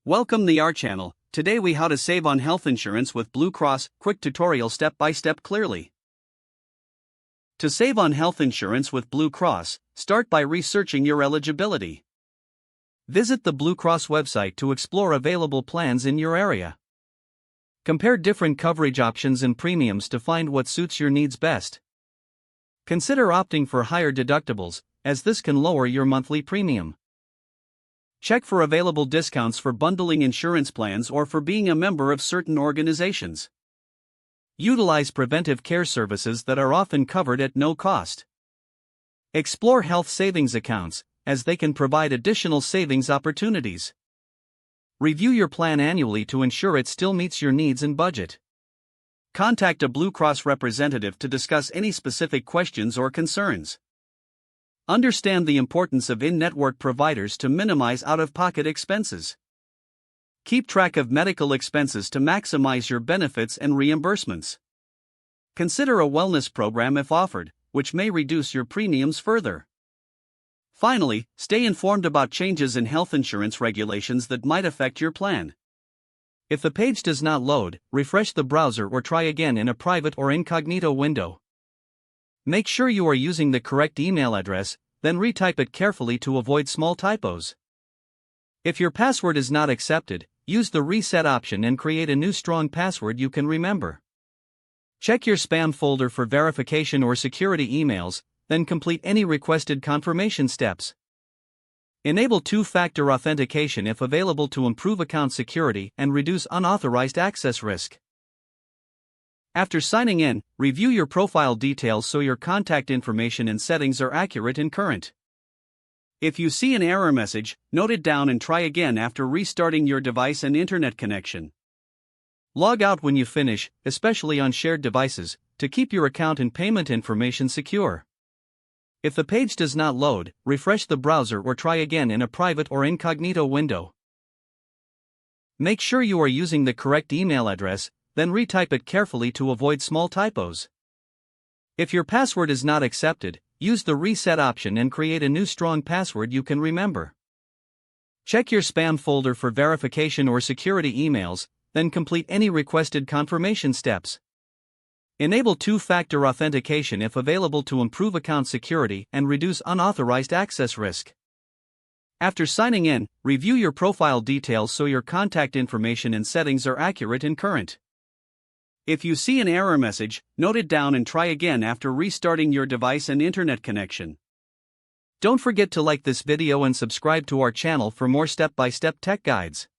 Welcome to our channel. Today we how to save on health insurance with Blue Cross, quick tutorial step by step clearly. To save on health insurance with Blue Cross, start by researching your eligibility. Visit the Blue Cross website to explore available plans in your area. Compare different coverage options and premiums to find what suits your needs best. Consider opting for higher deductibles, as this can lower your monthly premium. Check for available discounts for bundling insurance plans or for being a member of certain organizations. Utilize preventive care services that are often covered at no cost. Explore health savings accounts, as they can provide additional savings opportunities. Review your plan annually to ensure it still meets your needs and budget. Contact a Blue Cross representative to discuss any specific questions or concerns. Understand the importance of in-network providers to minimize out-of-pocket expenses. Keep track of medical expenses to maximize your benefits and reimbursements. Consider a wellness program if offered, which may reduce your premiums further. Finally, stay informed about changes in health insurance regulations that might affect your plan. If the page does not load, refresh the browser or try again in a private or incognito window. Make sure you are using the correct email address, then retype it carefully to avoid small typos. If your password is not accepted, use the reset option and create a new strong password you can remember. Check your spam folder for verification or security emails, then complete any requested confirmation steps. Enable two-factor authentication if available to improve account security and reduce unauthorized access risk. After signing in, review your profile details so your contact information and settings are accurate and current. If you see an error message, note it down and try again after restarting your device and internet connection. Log out when you finish, especially on shared devices, to keep your account and payment information secure. If the page does not load, refresh the browser or try again in a private or incognito window. Make sure you are using the correct email address, then retype it carefully to avoid small typos. If your password is not accepted, use the reset option and create a new strong password you can remember. Check your spam folder for verification or security emails, then complete any requested confirmation steps. Enable two-factor authentication if available to improve account security and reduce unauthorized access risk. After signing in, review your profile details so your contact information and settings are accurate and current. If you see an error message, note it down and try again after restarting your device and internet connection. Don't forget to like this video and subscribe to our channel for more step-by-step tech guides.